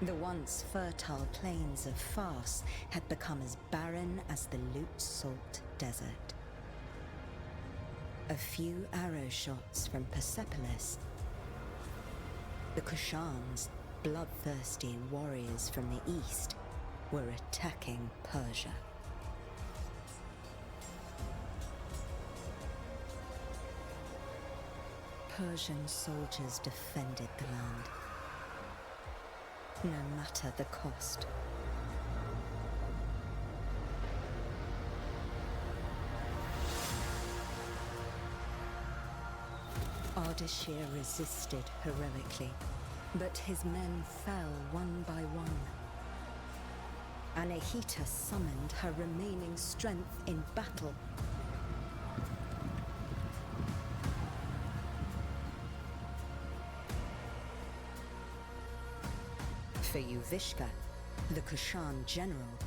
The once fertile plains of Fars had become as barren as the Lut-Salt Desert. A few arrow shots from Persepolis, the Kushans, bloodthirsty warriors from the east, were attacking Persia. Persian soldiers defended the land, no matter the cost. Ardashir resisted heroically, but his men fell one by one. Anahita summoned her remaining strength in battle. For Yuvishka, the Kushan general,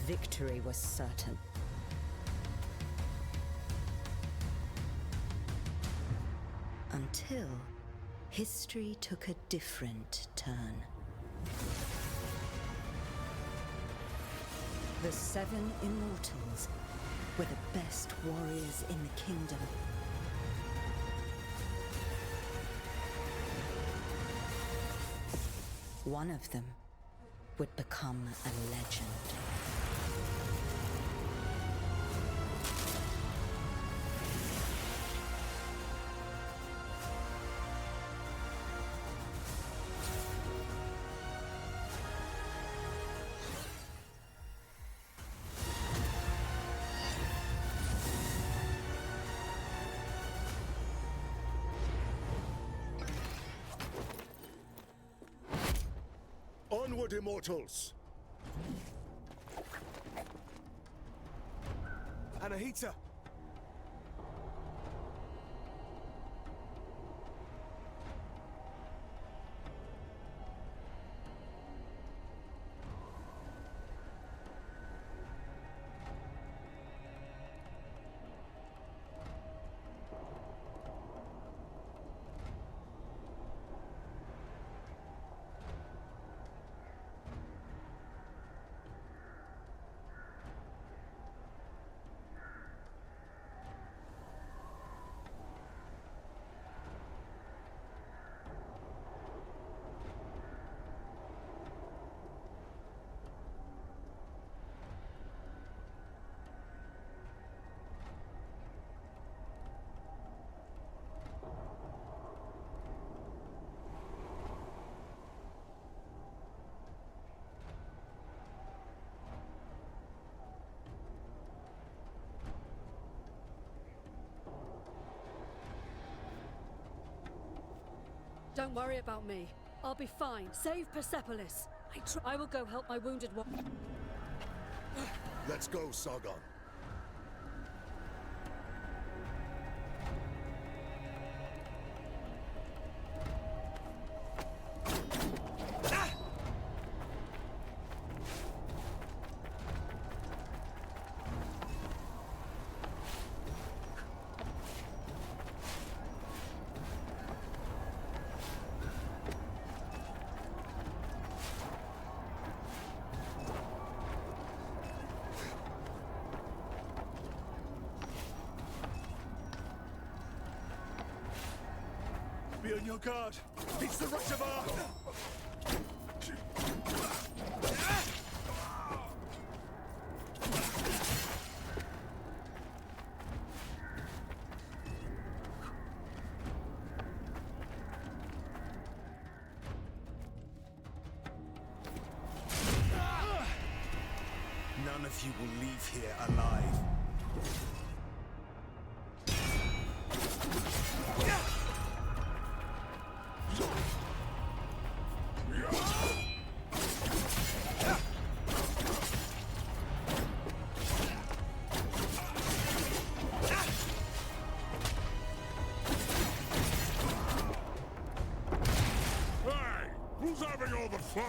victory was certain. Until history took a different turn. The Seven Immortals were the best warriors in the kingdom. One of them would become a legend. Onward, Immortals! Anahita! Don't worry about me. I'll be fine. Save Persepolis. I will go help my wounded one. Let's go, Sargon. Be on your guard! It's the reservoir! None of you will leave here alive. Who's having all the fun?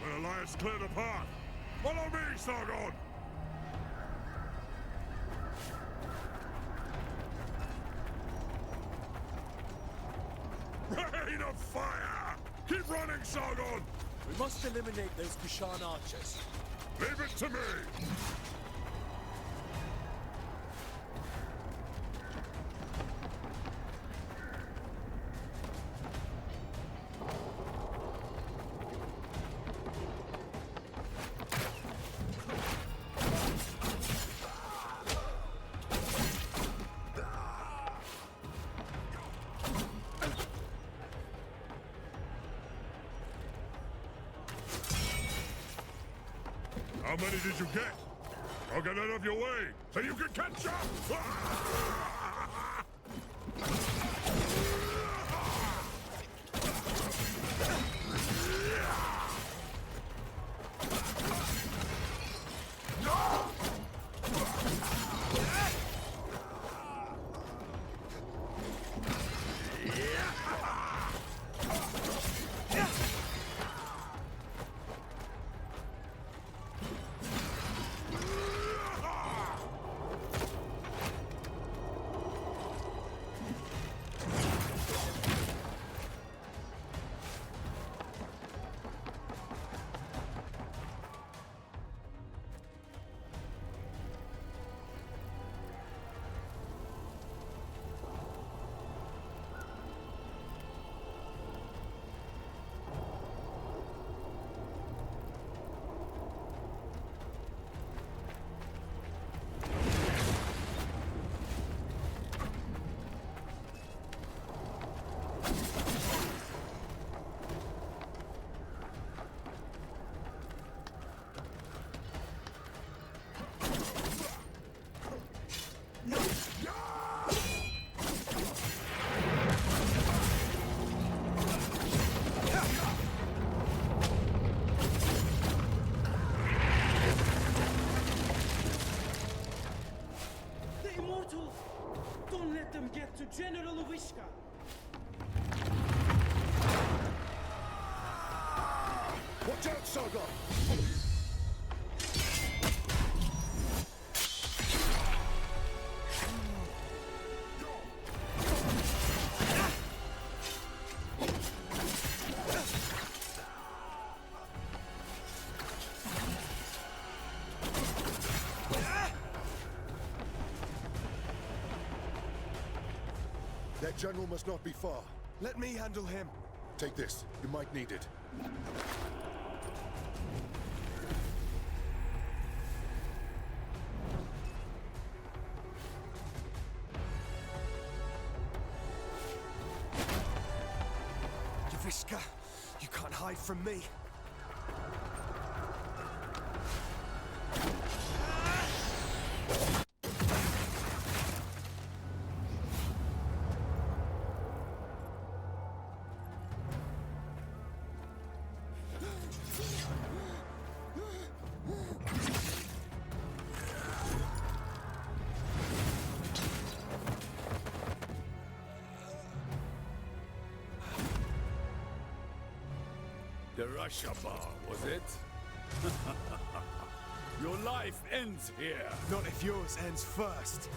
When Elias cleared the path, follow me, Sargon! rain of fire! Keep running, Sargon! We must eliminate those Kushan archers. Leave it to me! How many did you get? I'll get out of your way so you can catch up! Don't let them get to General Wishka. Watch out, Sargon! That general must not be far. Let me handle him. Take this. You might need it. Yavishka, you can't hide from me. The Russia bar, was it? Your life ends here. Not if yours ends first.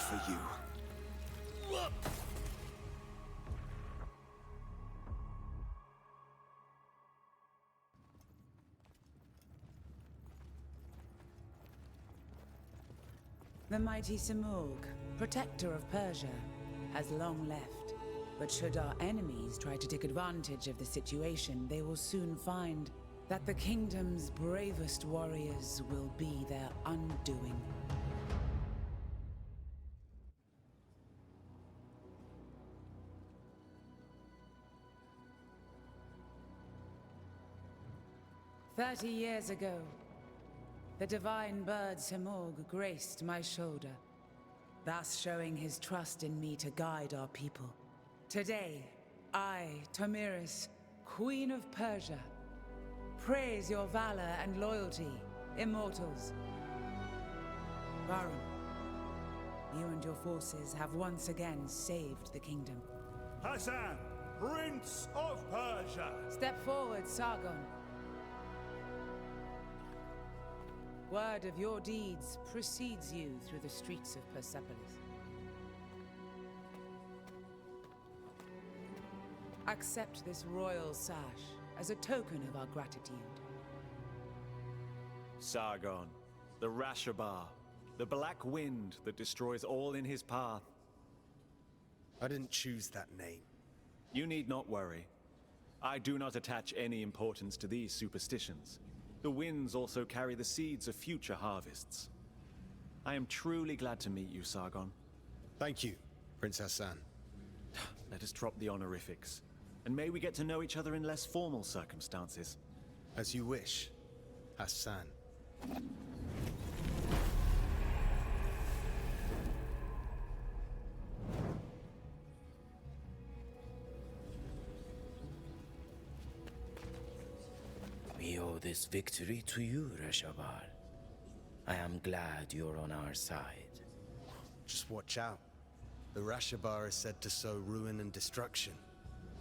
for you. The mighty Simurgh, protector of Persia, has long left. But should our enemies try to take advantage of the situation, they will soon find that the kingdom's bravest warriors will be their undoing. "30 years ago, the divine bird Simurgh graced my shoulder, thus showing his trust in me to guide our people. Today, I, Tomiris, Queen of Persia, praise your valor and loyalty, immortals. Varun, you and your forces have once again saved the kingdom. Hassan, Prince of Persia! Step forward, Sargon. Word of your deeds precedes you through the streets of Persepolis. Accept this royal sash as a token of our gratitude. Sargon, the Rashabar, the black wind that destroys all in his path. I didn't choose that name. You need not worry. I do not attach any importance to these superstitions. The winds also carry the seeds of future harvests. I am truly glad to meet you, Sargon. Thank you, Prince Hassan. Let us drop the honorifics, and may we get to know each other in less formal circumstances. As you wish, Hassan. We owe this victory to you, Rashabar. I am glad you're on our side. Just watch out. The Rashabar is said to sow ruin and destruction.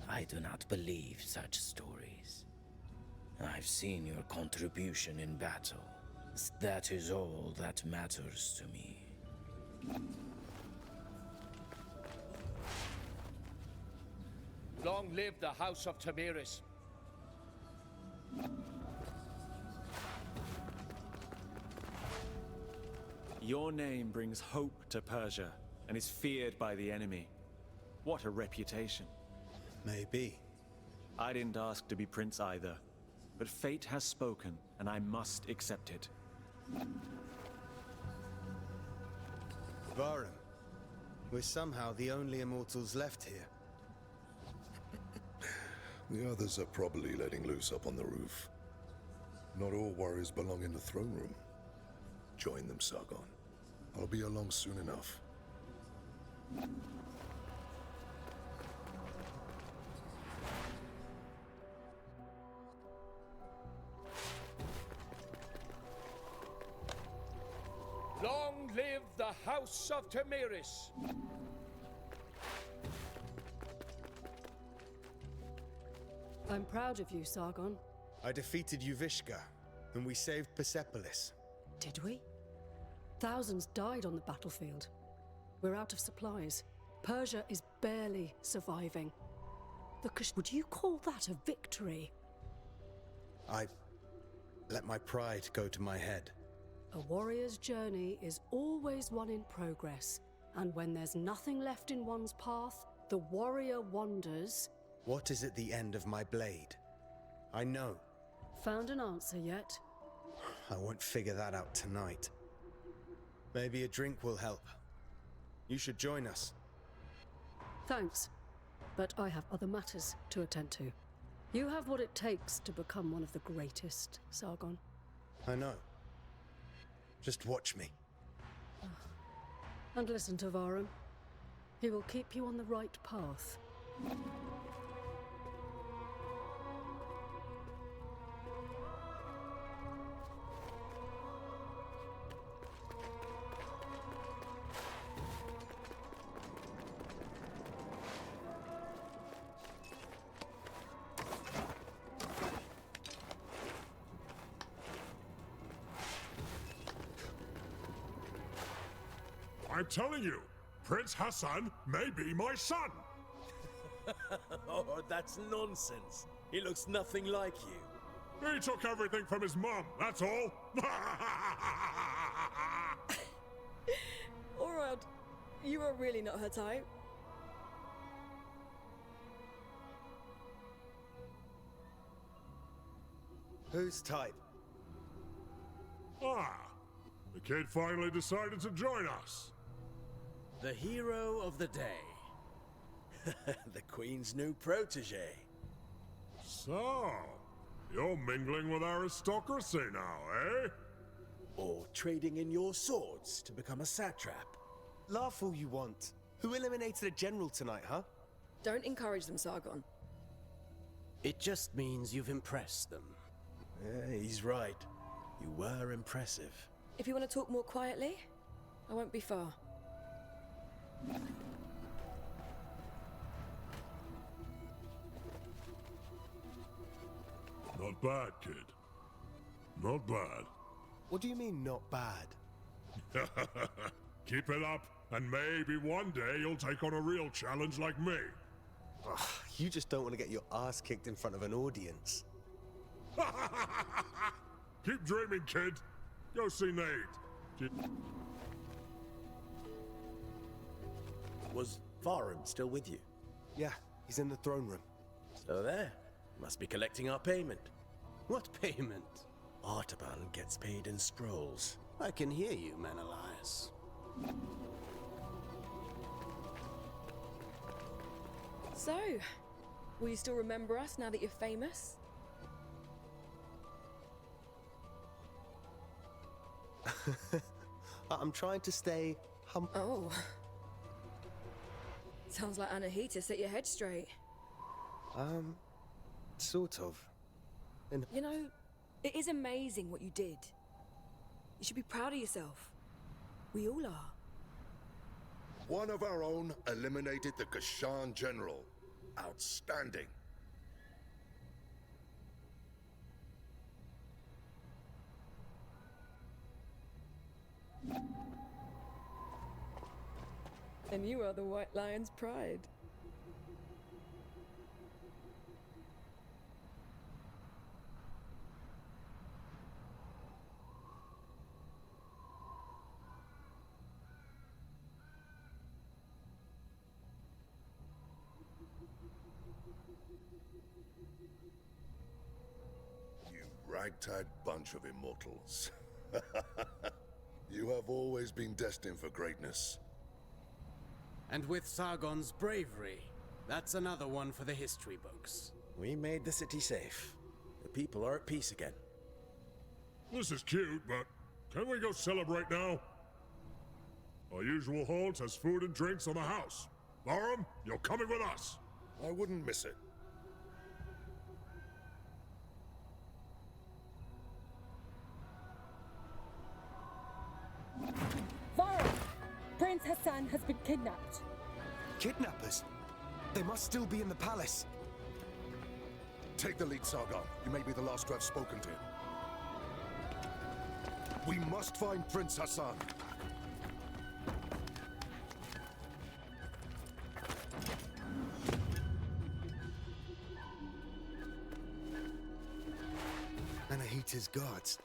I do not believe such stories. I've seen your contribution in battle. That is all that matters to me. Long live the House of Tomiris. Your name brings hope to Persia and is feared by the enemy. What a reputation. Maybe. I didn't ask to be prince either, but fate has spoken and I must accept it. Varun, we're somehow the only immortals left here. The others are probably letting loose up on the roof. Not all warriors belong in the throne room. Join them, Sargon. I'll be along soon enough. Long live the House of Tomiris. I'm proud of you, Sargon. I defeated Yuvishka, and we saved Persepolis. Did we? Thousands died on the battlefield. We're out of supplies. Persia is barely surviving. Would you call that a victory? I let my pride go to my head. A warrior's journey is always one in progress, and when there's nothing left in one's path, the warrior wanders. What is at the end of my blade? I know. Found an answer yet? I won't figure that out tonight. Maybe a drink will help. You should join us. Thanks, but I have other matters to attend to. You have what it takes to become one of the greatest, Sargon. I know. Just watch me. And listen to Varun. He will keep you on the right path. I'm telling you, Prince Hassan may be my son. Oh, that's nonsense. He looks nothing like you. He took everything from his mum, that's all. Alright, you are really not her type. Whose type? Ah, the kid finally decided to join us. The hero of the day. The Queen's new protege. So, you're mingling with aristocracy now, eh? Or trading in your swords to become a satrap. Laugh all you want. Who eliminated a general tonight, huh? Don't encourage them, Sargon. It just means you've impressed them. Yeah, he's right. You were impressive. If you want to talk more quietly, I won't be far. Not bad, kid. Not bad. What do you mean, not bad? Keep it up, and maybe one day you'll take on a real challenge like me. Ugh, you just don't want to get your ass kicked in front of an audience. Keep dreaming, kid. Go see Nate. Was Farum still with you? Yeah, he's in the throne room. So there. Must be collecting our payment. What payment? Artaban gets paid in scrolls. I can hear you, Menelaus. So, will you still remember us now that you're famous? I'm trying to stay Oh. Sounds like Anahita set your head straight. Sort of. You know, it is amazing what you did. You should be proud of yourself. We all are. One of our own eliminated the Kashan general. Outstanding. And you are the White Lion's pride. You ragtag bunch of immortals. You have always been destined for greatness. And with Sargon's bravery, that's another one for the history books. We made the city safe. The people are at peace again. This is cute, but can we go celebrate now? Our usual halt has food and drinks on the house. Farum, you're coming with us. I wouldn't miss it. Farum! Prince Hassan has been kidnapped. Kidnappers? They must still be in the palace. Take the lead, Sargon. You may be the last to have spoken to him. We must find Prince Hassan. Anahita's guards.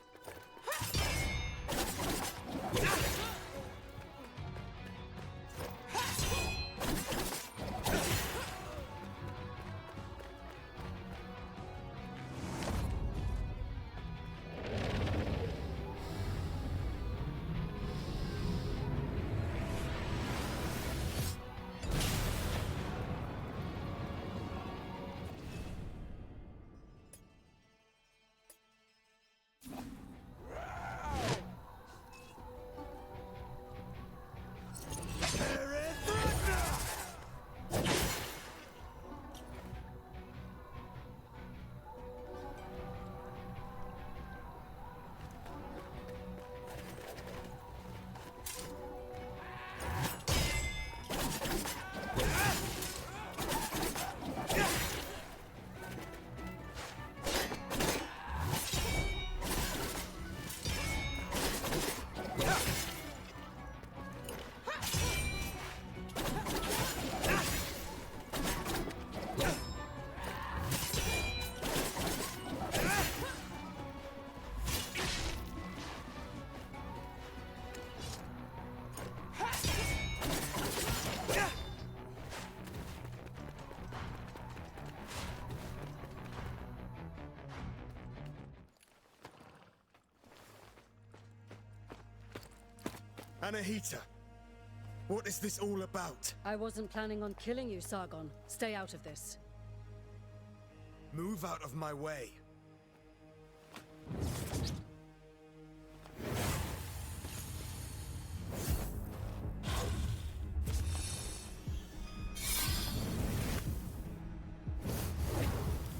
Anahita, what is this all about? I wasn't planning on killing you, Sargon. Stay out of this. Move out of my way.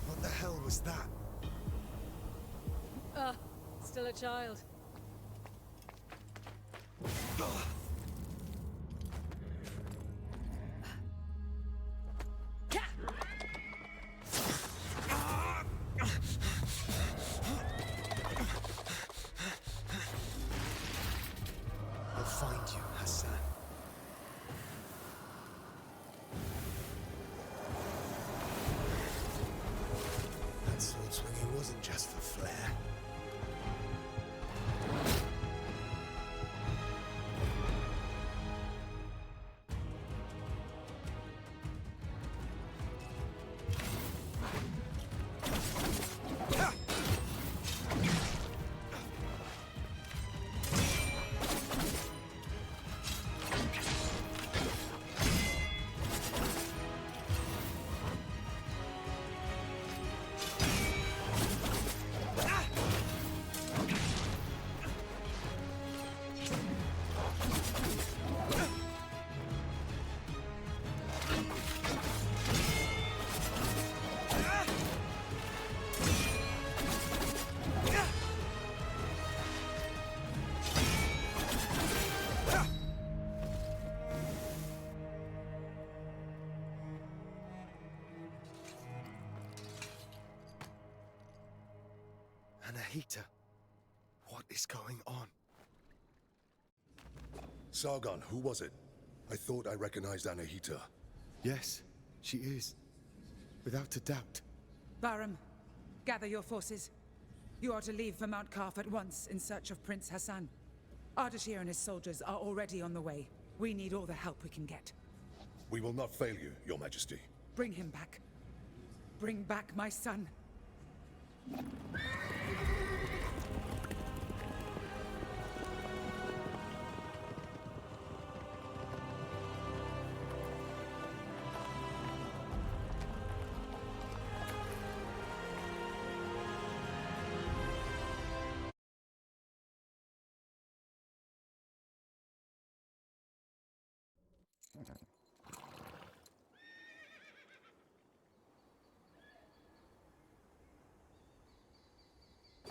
What the hell was that? Still a child. I'll find you, Hassan. That sword swinging wasn't just for flair. Anahita, what is going on? Sargon, who was it? I thought I recognized Anahita. Yes, she is. Without a doubt. Bahram, gather your forces. You are to leave for Mount Kaf at once in search of Prince Hassan. Ardashir and his soldiers are already on the way. We need all the help we can get. We will not fail you, Your Majesty. Bring him back. Bring back my son.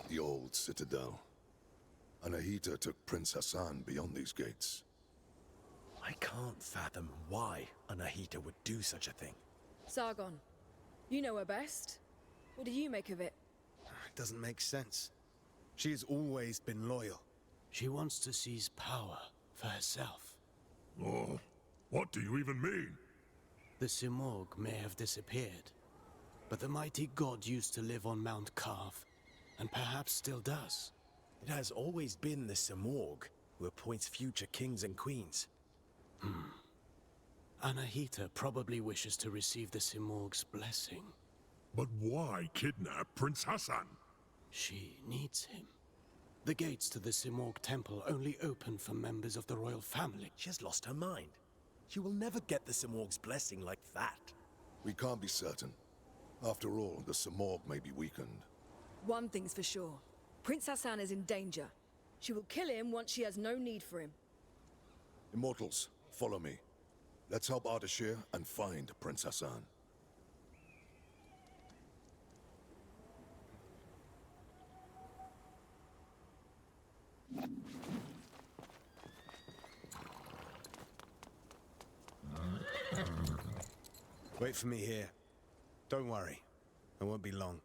The old citadel. Anahita took Prince Hassan beyond these gates. I can't fathom why Anahita would do such a thing. Sargon, you know her best. What do you make of it? It doesn't make sense. She has always been loyal. She wants to seize power for herself. Oh, what do you even mean? The Simorg may have disappeared, but the mighty god used to live on Mount Kaf, and perhaps still does. It has always been the Simorg who appoints future kings and queens. Anahita probably wishes to receive the Simorg's blessing. But why kidnap Prince Hassan? She needs him. The gates to the Simorg temple only open for members of the royal family. She has lost her mind. She will never get the Simorg's blessing like that. We can't be certain. After all, the Simorg may be weakened. One thing's for sure. Prince Hassan is in danger. She will kill him once she has no need for him. Immortals, follow me. Let's help Ardashir and find Prince Hassan. Wait for me here. Don't worry. I won't be long.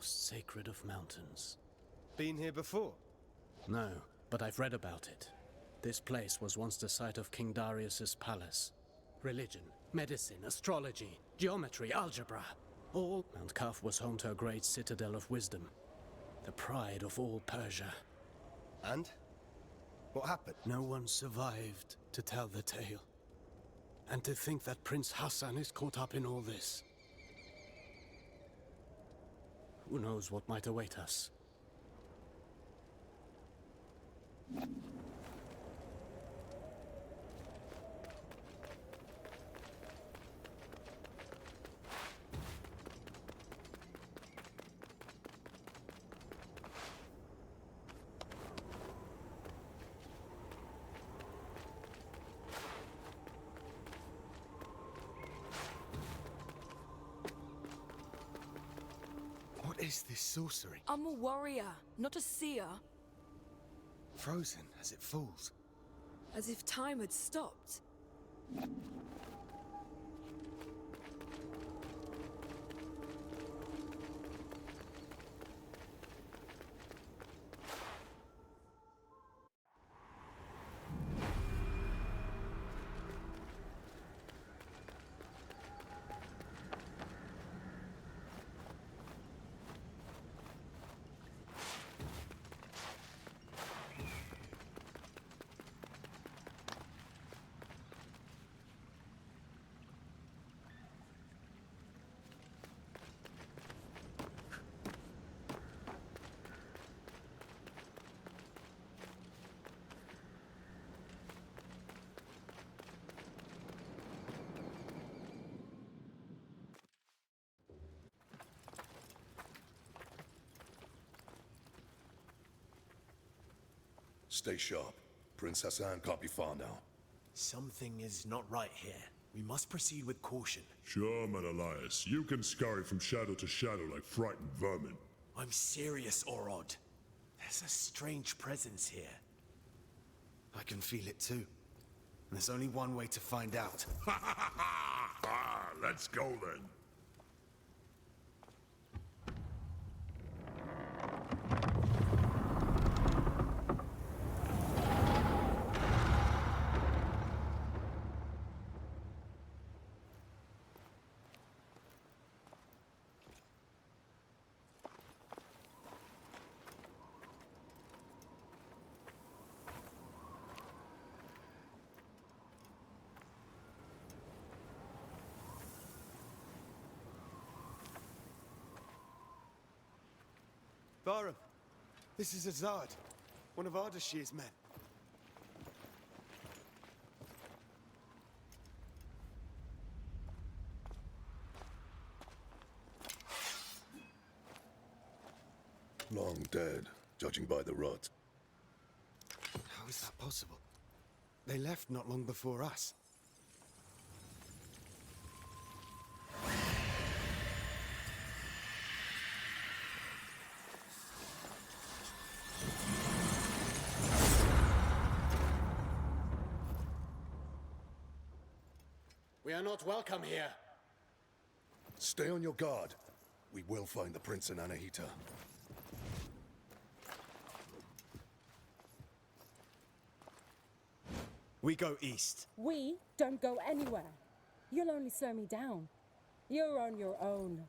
most sacred of mountains. Been here before? No, but I've read about it. This place was once the site of King Darius's palace. Religion, medicine, astrology, geometry, algebra. All Mount Kaf was home to a great citadel of wisdom. The pride of all Persia. And? What happened? No one survived to tell the tale. And to think that Prince Hassan is caught up in all this. Who knows what might await us? What is this sorcery? I'm a warrior, not a seer. Frozen as it falls. As if time had stopped. Stay sharp. Prince Hassan can't be far now. Something is not right here. We must proceed with caution. Sure, Menelaus. You can scurry from shadow to shadow like frightened vermin. I'm serious, Orod. There's a strange presence here. I can feel it too. And there's only one way to find out. Let's go then. Bahram, this is Azad, one of Ardashir's men. Long dead, judging by the rot. How is that possible? They left not long before us. We are not welcome here. Stay on your guard. We will find the Prince and Anahita. We go east. We don't go anywhere. You'll only slow me down. You're on your own.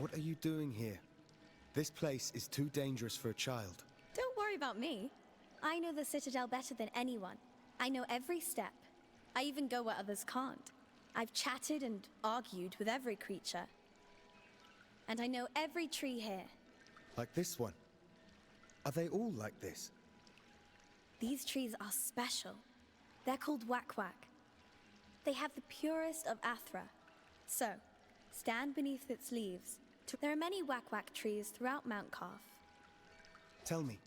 What are you doing here? This place is too dangerous for a child. Don't worry about me. I know the Citadel better than anyone. I know every step. I even go where others can't. I've chatted and argued with every creature. And I know every tree here. Like this one? Are they all like this? These trees are special. They're called Wak-Wak. They have the purest of Athra. So, stand beneath its leaves. There are many Wak-Wak trees throughout Mount Calf. Tell me,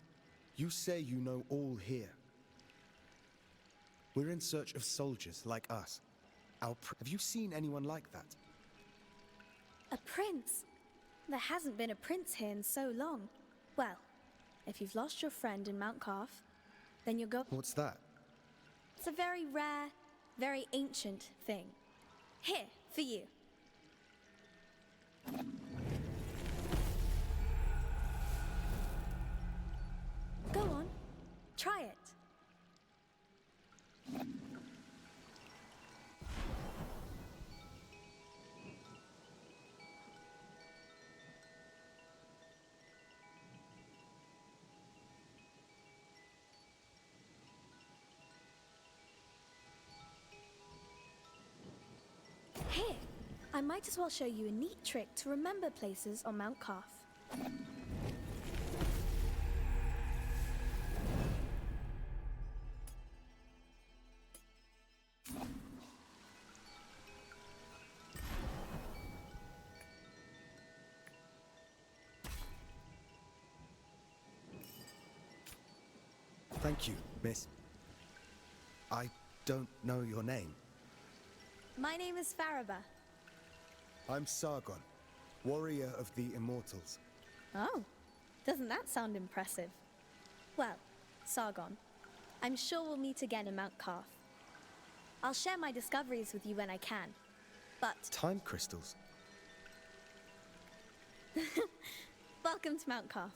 you say you know all here. We're in search of soldiers like us. Have you seen anyone like that? A prince? There hasn't been a prince here in so long. Well, if you've lost your friend in Mount Calf, then you'll go... What's that? It's a very rare, very ancient thing. Here, for you. Go on, try it. Here, I might as well show you a neat trick to remember places on Mount Calf. Thank you, miss. I don't know your name. My name is Faraba. I'm Sargon, warrior of the Immortals. Oh, doesn't that sound impressive? Well, Sargon, I'm sure we'll meet again in Mount Calf. I'll share my discoveries with you when I can, but... Time crystals? Welcome to Mount Calf.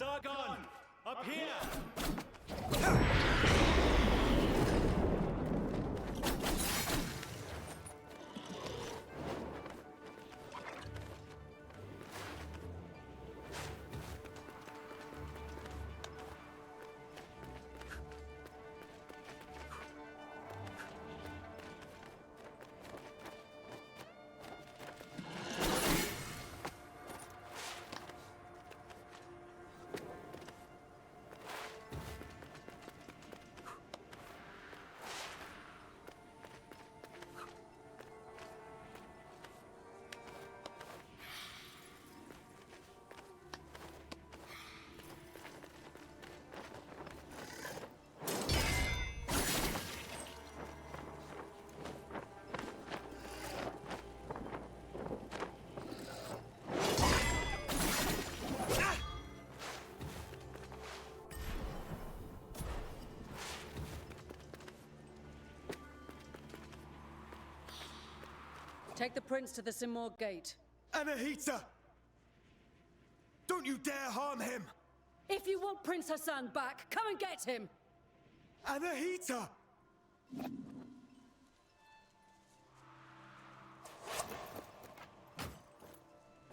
Sargon! Up here! Take the prince to the Simor gate. Anahita! Don't you dare harm him! If you want Prince Hassan back, come and get him! Anahita!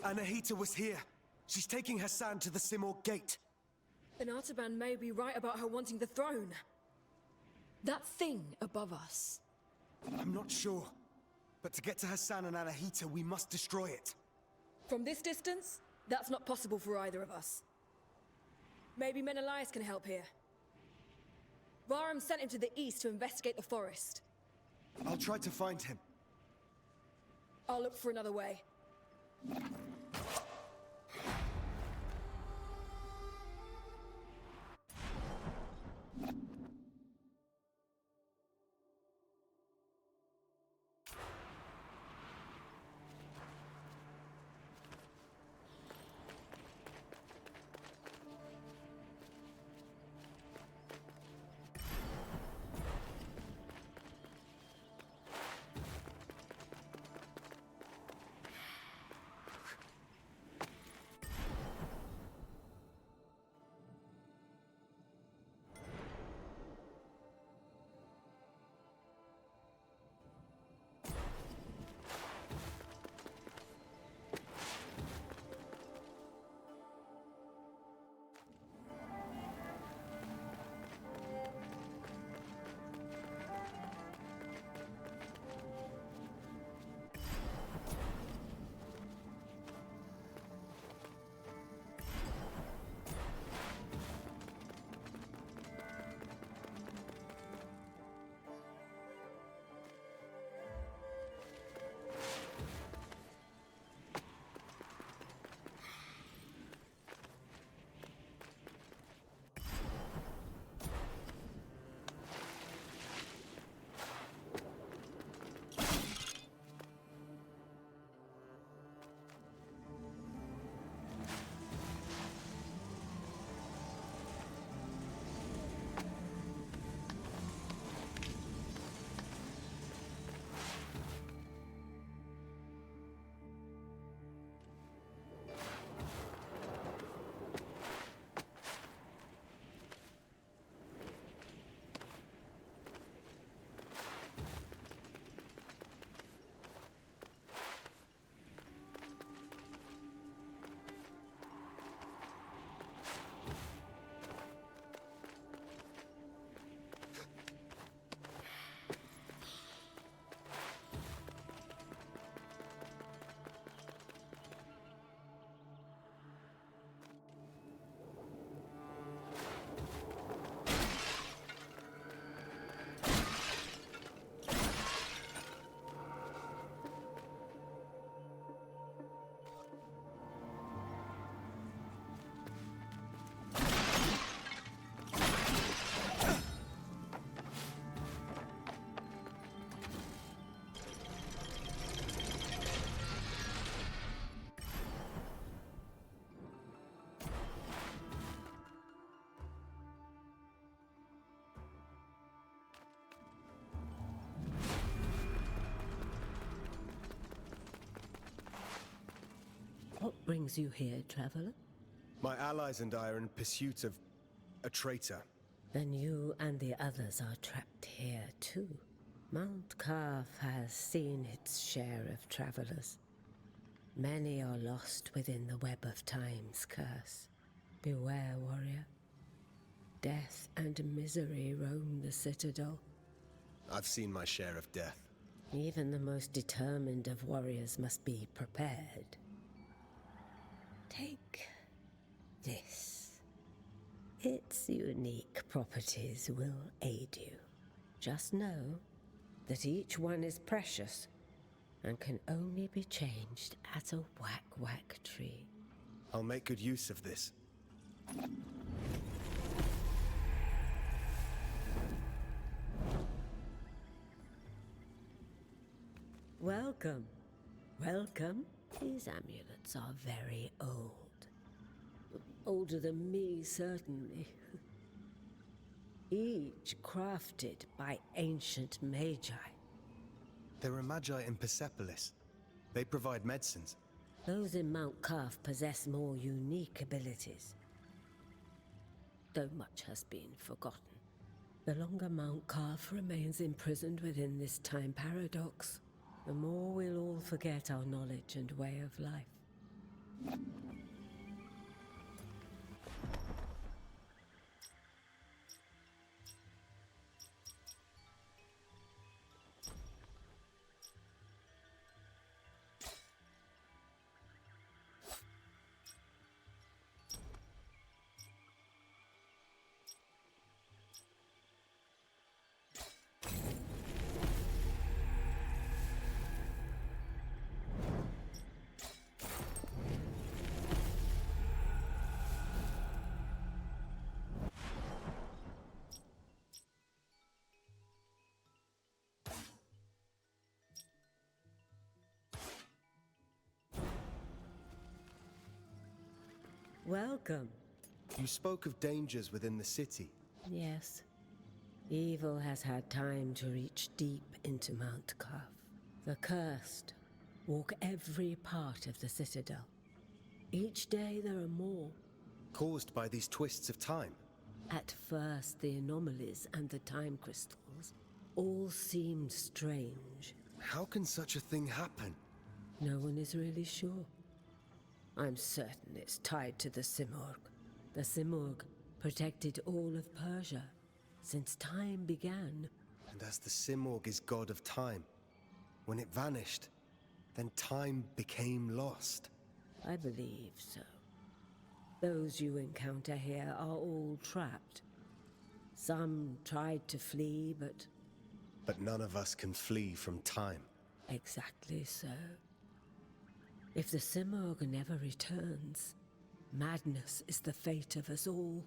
Anahita was here. She's taking Hassan to the Simor gate. Then Artaban may be right about her wanting the throne. That thing above us. I'm not sure. But to get to Hassan and Anahita, we must destroy it. From this distance, that's not possible for either of us. Maybe Menelaus can help here. Varum sent him to the east to investigate the forest. I'll try to find him. I'll look for another way. What brings you here, traveler? My allies and I are in pursuit of a traitor. Then you and the others are trapped here too. Mount Carf has seen its share of travelers. Many are lost within the web of time's curse. Beware, warrior. Death and misery roam the citadel. I've seen my share of death. Even the most determined of warriors must be prepared. Take this. Its unique properties will aid you. Just know that each one is precious and can only be changed at a whack-whack tree. I'll make good use of this. Welcome. Welcome. These amulets are very old. Older than me, certainly. Each crafted by ancient magi. There are magi in Persepolis. They provide medicines. Those in Mount Carf possess more unique abilities. Though much has been forgotten. The longer Mount Carf remains imprisoned within this time paradox, the more we'll all forget our knowledge and way of life. Welcome. You spoke of dangers within the city. Yes. Evil has had time to reach deep into Mount Carf. The cursed walk every part of the citadel. Each day there are more. Caused by these twists of time? At first, the anomalies and the time crystals all seemed strange. How can such a thing happen? No one is really sure. I'm certain it's tied to the Simurgh. The Simurgh protected all of Persia since time began. And as the Simurgh is god of time, when it vanished, then time became lost. I believe so. Those you encounter here are all trapped. Some tried to flee, but... But none of us can flee from time. Exactly so. If the Simurgh never returns, madness is the fate of us all.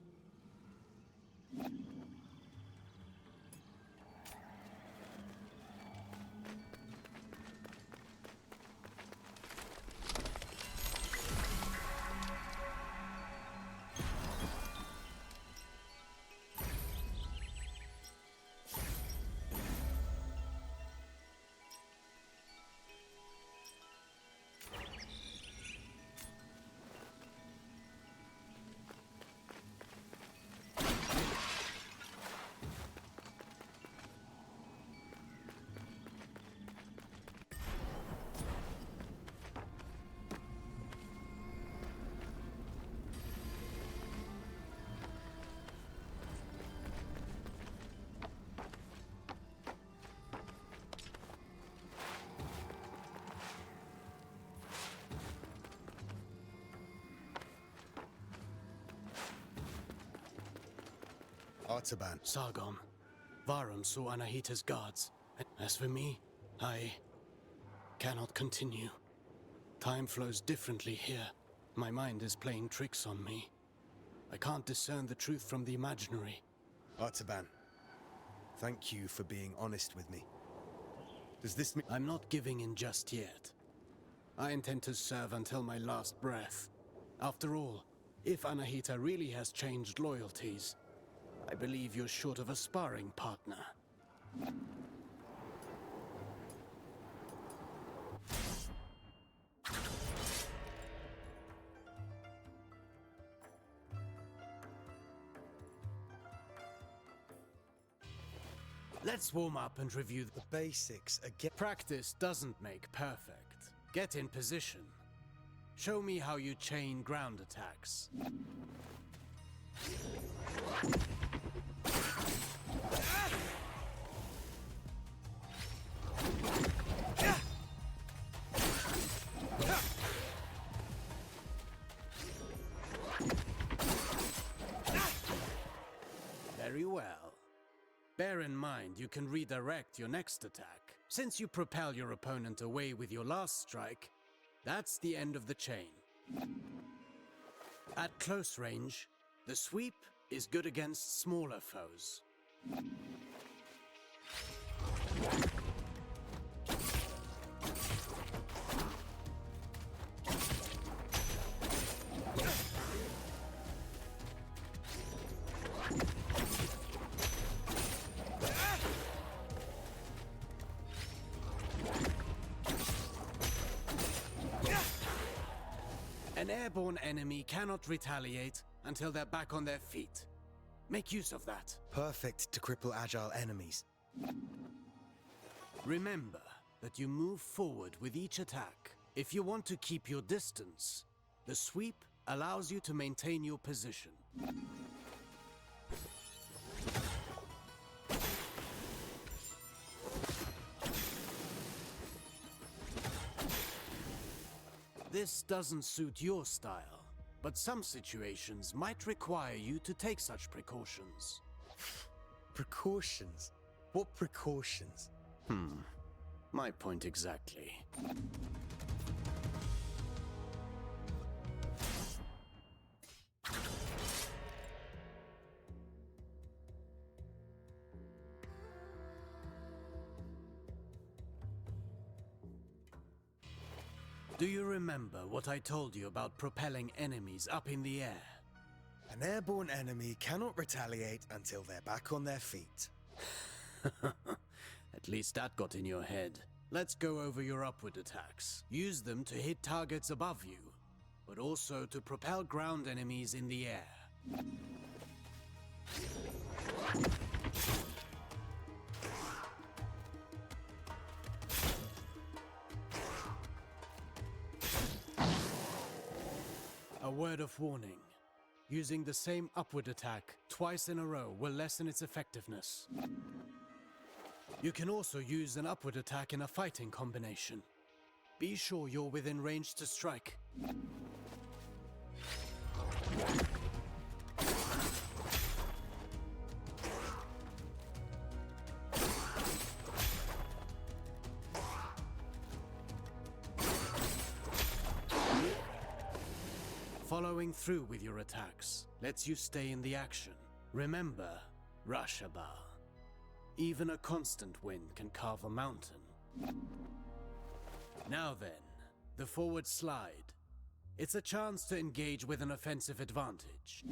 Artaban. Sargon. Varum saw Anahita's guards. As for me, I cannot continue. Time flows differently here. My mind is playing tricks on me. I can't discern the truth from the imaginary. Artaban, thank you for being honest with me. Does this mean... I'm not giving in just yet. I intend to serve until my last breath. After all, if Anahita really has changed loyalties, I believe you're short of a sparring partner. Let's warm up and review the basics again. Practice doesn't make perfect. Get in position. Show me how you chain ground attacks. Very well. Bear in mind you can redirect your next attack. Since you propel your opponent away with your last strike, that's the end of the chain. At close range, the sweep is good against smaller foes. An airborne enemy cannot retaliate until they're back on their feet. Make use of that. Perfect to cripple agile enemies. Remember that you move forward with each attack. If you want to keep your distance, the sweep allows you to maintain your position. This doesn't suit your style, but some situations might require you to take such precautions. Precautions? What precautions? My point exactly. Do you remember what I told you about propelling enemies up in the air? An airborne enemy cannot retaliate until they're back on their feet. At least that got in your head. Let's go over your upward attacks. Use them to hit targets above you, but also to propel ground enemies in the air. A word of warning. Using the same upward attack twice in a row will lessen its effectiveness. You can also use an upward attack in a fighting combination. Be sure you're within range to strike. Following through with your attacks lets you stay in the action. Remember, Rashaba. Even a constant wind can carve a mountain. Now then, the forward slide. It's a chance to engage with an offensive advantage.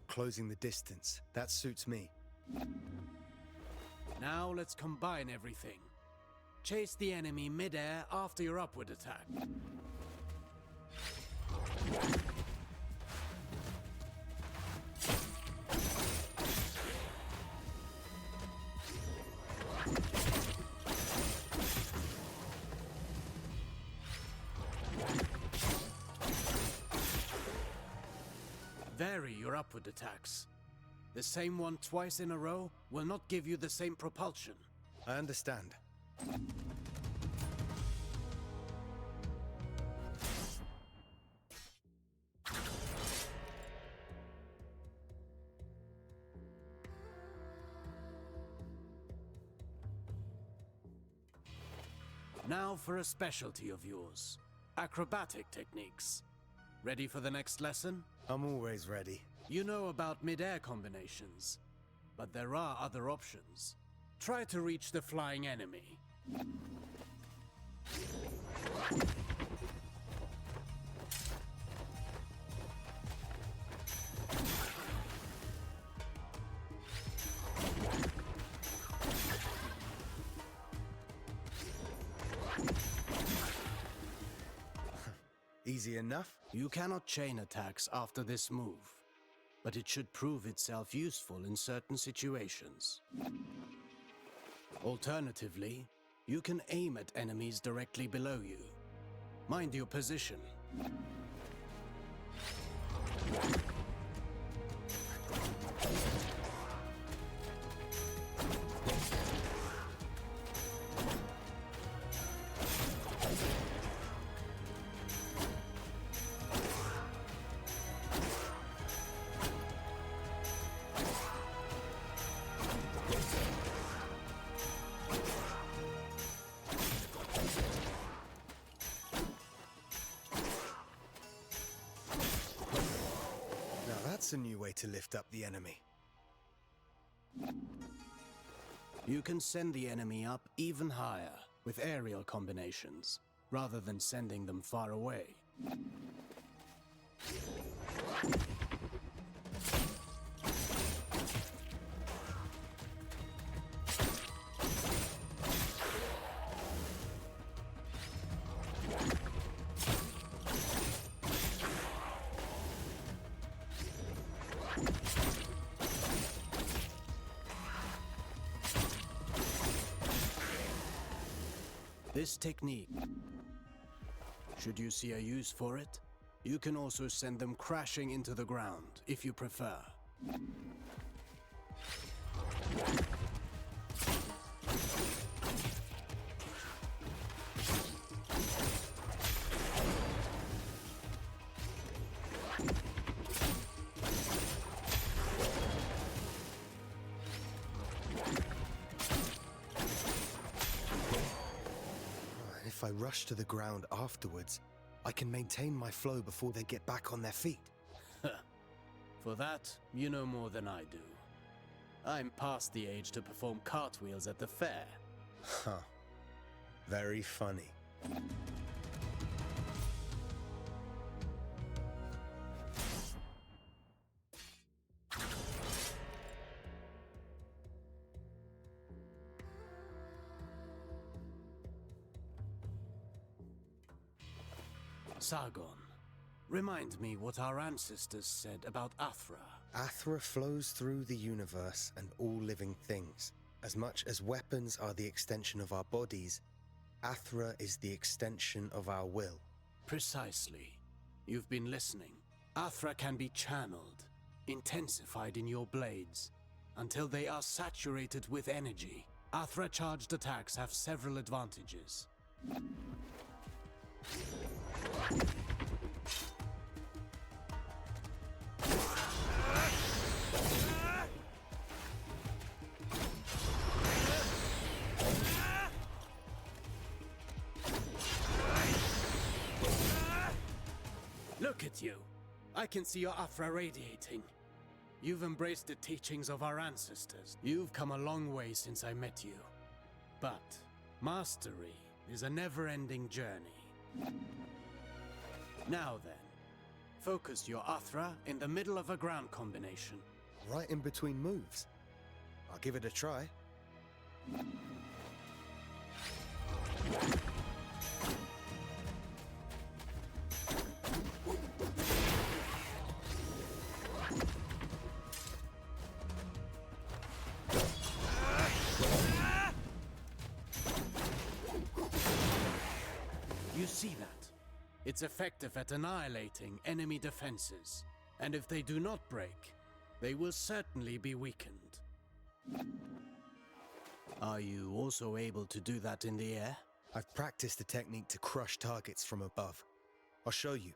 Closing the distance. That suits me. Now let's combine everything. Chase the enemy mid-air after your upward attack. Vary your upward attacks. The same one twice in a row will not give you the same propulsion. I understand. Now for a specialty of yours. Acrobatic techniques. Ready for the next lesson? I'm always ready. You know about mid-air combinations, but there are other options. Try to reach the flying enemy. Easy enough. You cannot chain attacks after this move, but it should prove itself useful in certain situations. Alternatively, you can aim at enemies directly below you. Mind your position. That's a new way to lift up the enemy. You can send the enemy up even higher with aerial combinations, rather than sending them far away. This technique, should you see a use for it, you can also send them crashing into the ground, if you prefer. If I rush to the ground afterwards, I can maintain my flow before they get back on their feet. For that, you know more than I do. I'm past the age to perform cartwheels at the fair. Huh. Very funny. Sargon, remind me what our ancestors said about Athra. Athra flows through the universe and all living things. As much as weapons are the extension of our bodies, Athra is the extension of our will. Precisely. You've been listening. Athra can be channeled, intensified in your blades, until they are saturated with energy. Athra-charged attacks have several advantages. Look at you. I can see your Athra radiating. You've embraced the teachings of our ancestors. You've come a long way since I met you. But mastery is a never-ending journey. Now then, focus your Athra in the middle of a ground combination. Right in between moves. I'll give it a try. You see that? It's effective at annihilating enemy defenses. And if they do not break, they will certainly be weakened. Are you also able to do that in the air? I've practiced the technique to crush targets from above. I'll show you.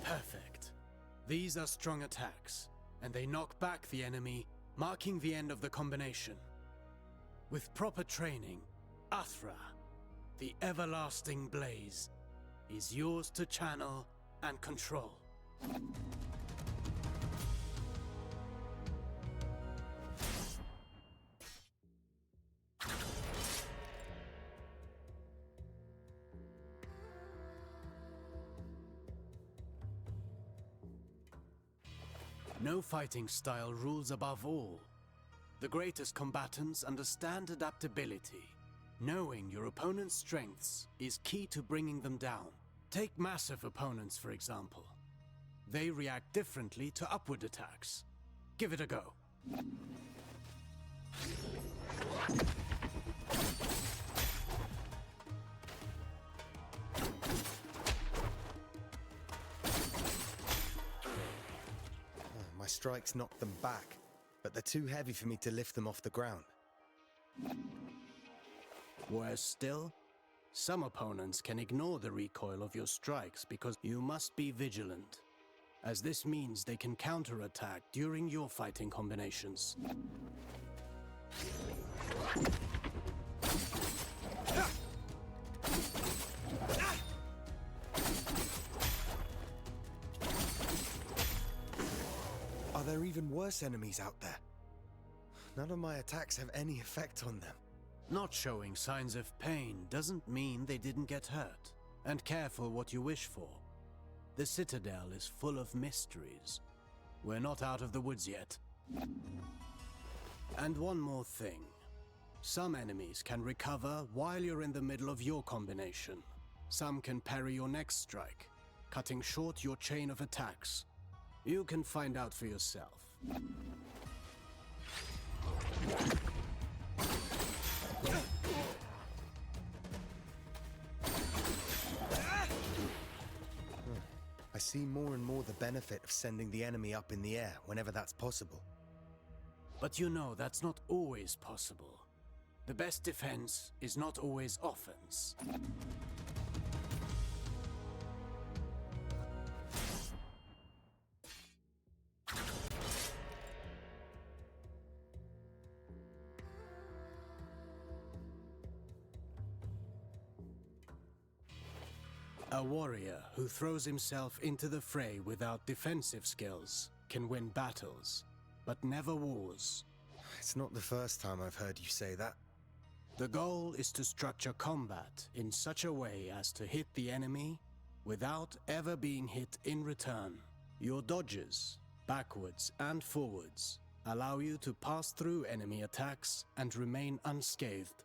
Perfect. These are strong attacks, and they knock back the enemy, marking the end of the combination. With proper training, Athra, the everlasting blaze, is yours to channel and control. No fighting style rules above all. The greatest combatants understand adaptability. Knowing your opponent's strengths is key to bringing them down. Take massive opponents, for example. They react differently to upward attacks. Give it a go. My strikes knocked them back, but they're too heavy for me to lift them off the ground. Worse still, some opponents can ignore the recoil of your strikes because you must be vigilant, as this means they can counterattack during your fighting combinations. Are there even worse enemies out there? None of my attacks have any effect on them. Not showing signs of pain doesn't mean they didn't get hurt. And careful what you wish for. The Citadel is full of mysteries. We're not out of the woods yet. And one more thing. Some enemies can recover while you're in the middle of your combination. Some can parry your next strike, cutting short your chain of attacks. You can find out for yourself. I see more and more the benefit of sending the enemy up in the air whenever that's possible. But you know that's not always possible. The best defense is not always offense. A warrior who throws himself into the fray without defensive skills can win battles, but never wars. It's not the first time I've heard you say that. The goal is to structure combat in such a way as to hit the enemy without ever being hit in return. Your dodges, backwards and forwards, allow you to pass through enemy attacks and remain unscathed.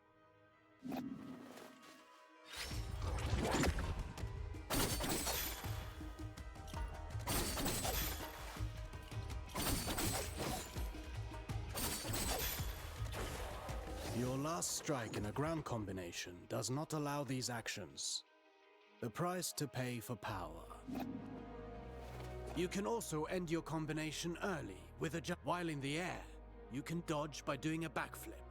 Your last strike in a ground combination does not allow these actions. The price to pay for power. You can also end your combination early with a jump. While in the air, you can dodge by doing a backflip.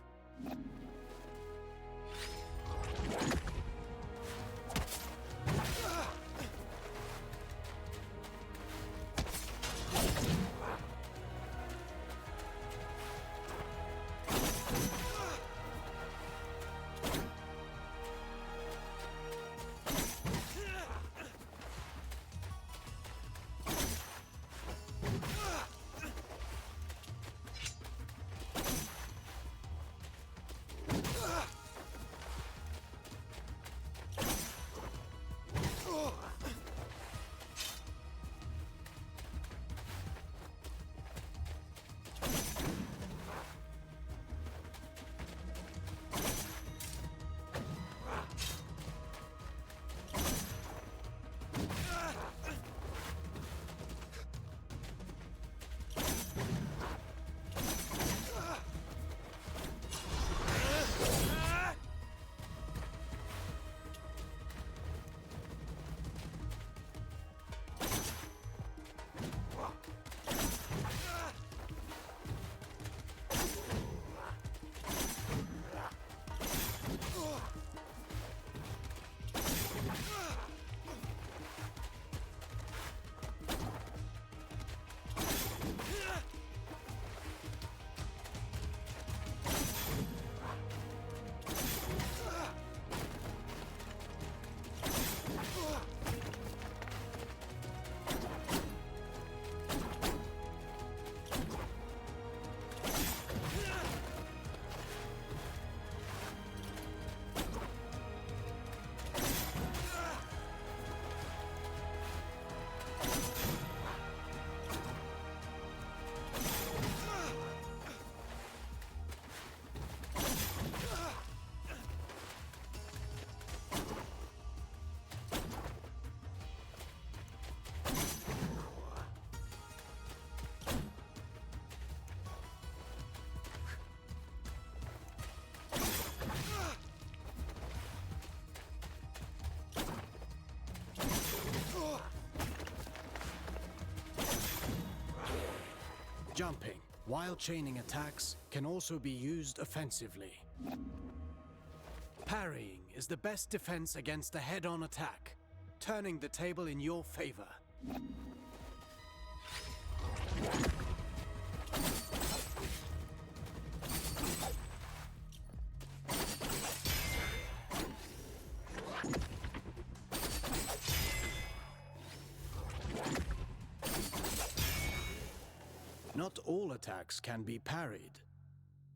Jumping, while chaining attacks, can also be used offensively. Parrying is the best defense against a head-on attack, turning the table in your favor. Not all attacks can be parried.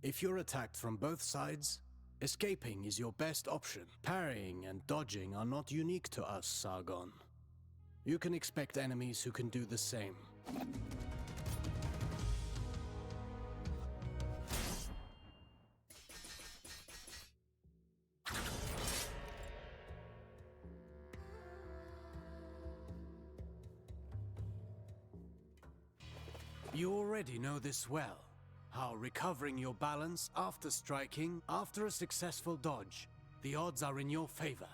If you're attacked from both sides, escaping is your best option. Parrying and dodging are not unique to us, Sargon. You can expect enemies who can do the same. You already know this well, how recovering your balance after striking, after a successful dodge, the odds are in your favor.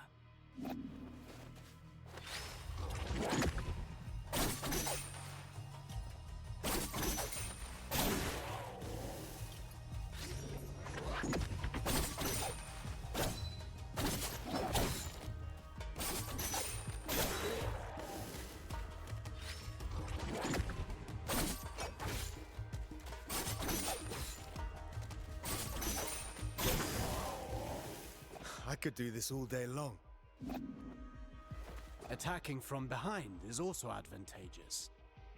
I could do this all day long. Attacking from behind is also advantageous,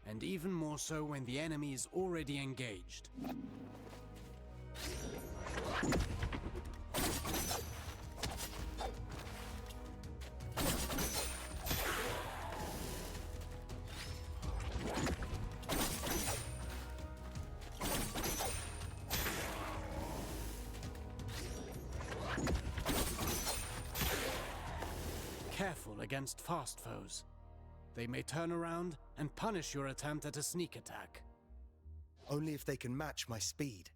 and even more so when the enemy is already engaged. Careful against fast foes. They may turn around and punish your attempt at a sneak attack. Only if they can match my speed.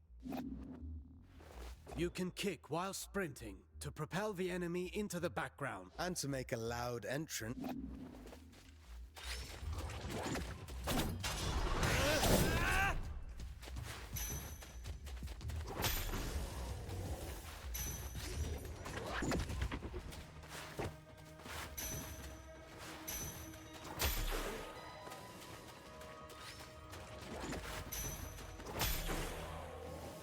You can kick while sprinting to propel the enemy into the background. And to make a loud entrance.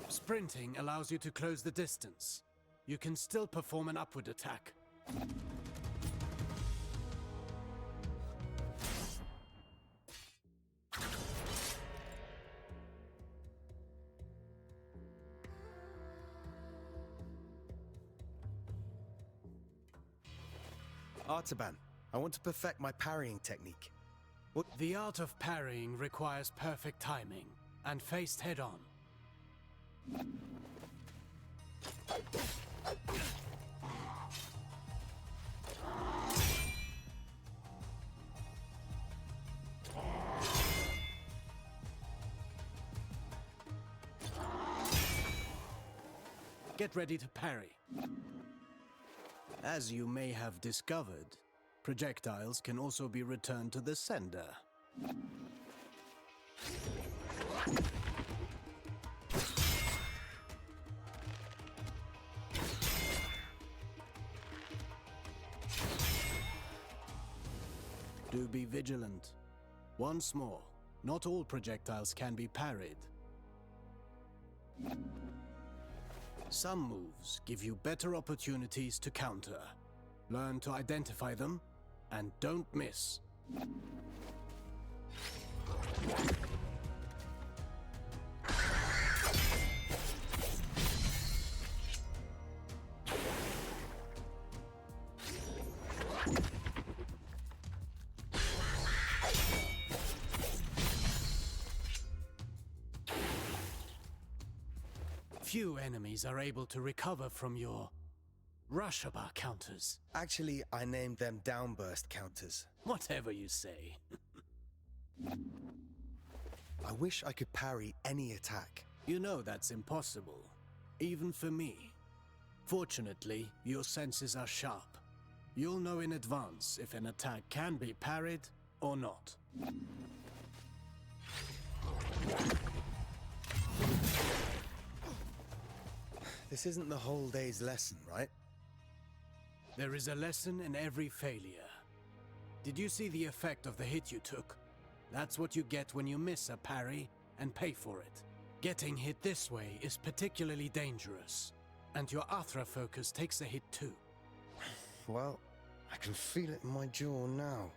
Sprinting allows you to close the distance. You can still perform an upward attack. Artaban, I want to perfect my parrying technique. The art of parrying requires perfect timing and faced head-on. Get ready to parry. As you may have discovered, projectiles can also be returned to the sender. Do be vigilant. Once more, not all projectiles can be parried. Some moves give you better opportunities to counter. Learn to identify them, and don't miss. Few enemies are able to recover from your Rushaba counters. Actually, I named them downburst counters. Whatever you say. I wish I could parry any attack. You know that's impossible, even for me. Fortunately, your senses are sharp. You'll know in advance if an attack can be parried or not. This isn't the whole day's lesson, right? There is a lesson in every failure. Did you see the effect of the hit you took? That's what you get when you miss a parry and pay for it. Getting hit this way is particularly dangerous, and your Athra focus takes a hit too. Well, I can feel it in my jaw now.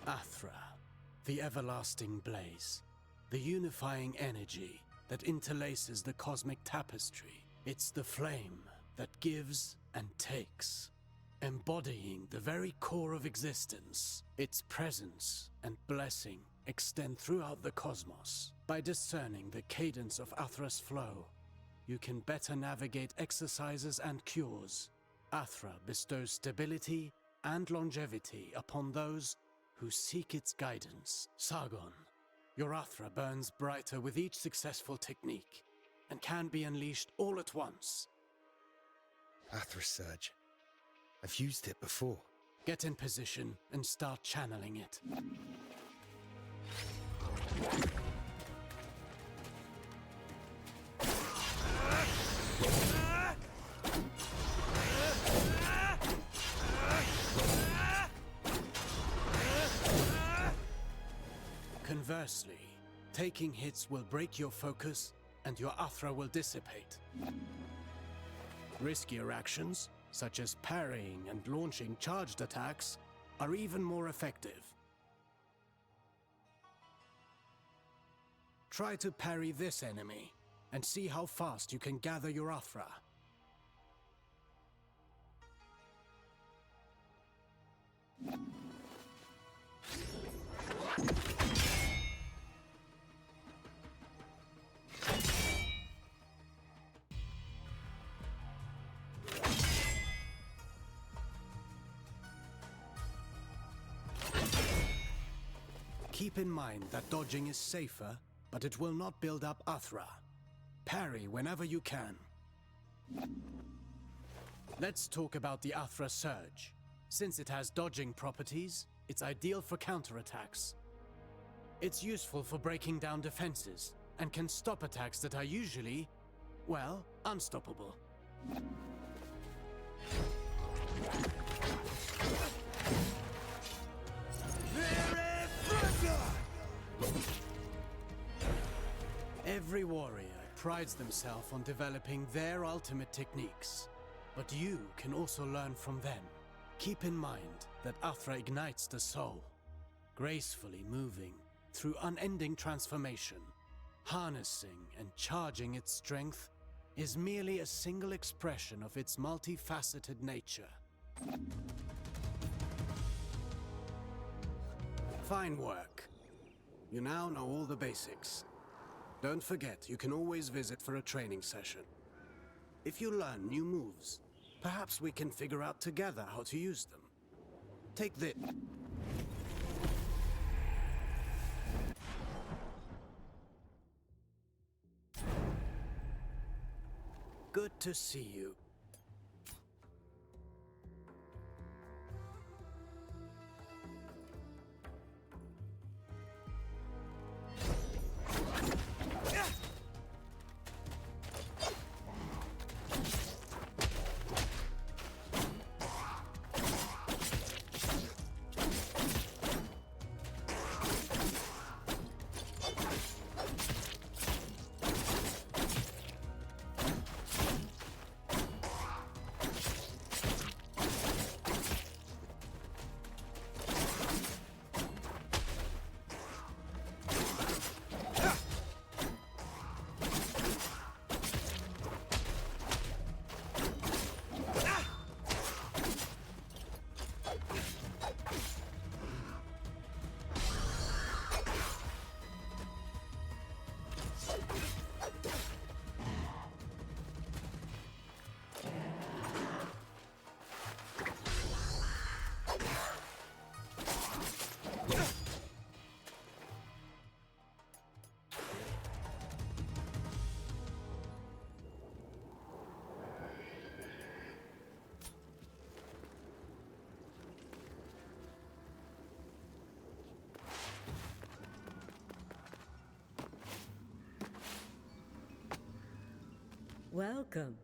Athra, the everlasting blaze, the unifying energy that interlaces the cosmic tapestry. It's the flame that gives and takes, embodying the very core of existence. Its presence and blessing extend throughout the cosmos. By discerning the cadence of Athra's flow, you can better navigate exercises and cures. Athra bestows stability and longevity upon those who seek its guidance. Sargon, your Athra burns brighter with each successful technique, and can be unleashed all at once. Athra Surge. I've used it before. Get in position and start channeling it. Conversely, taking hits will break your focus and your Athra will dissipate. Riskier actions, such as parrying and launching charged attacks, are even more effective. Try to parry this enemy and see how fast you can gather your Athra. Keep in mind that dodging is safer, but it will not build up Athra. Parry whenever you can. Let's talk about the Athra Surge. Since it has dodging properties, it's ideal for counterattacks. It's useful for breaking down defenses, and can stop attacks that are usually, well, unstoppable. Every warrior prides themselves on developing their ultimate techniques, but you can also learn from them. Keep in mind that Athra ignites the soul, gracefully moving through unending transformation. Harnessing and charging its strength is merely a single expression of its multifaceted nature. Fine work. You now know all the basics. Don't forget, you can always visit for a training session. If you learn new moves, perhaps we can figure out together how to use them. Take this. Good to see you. Welcome.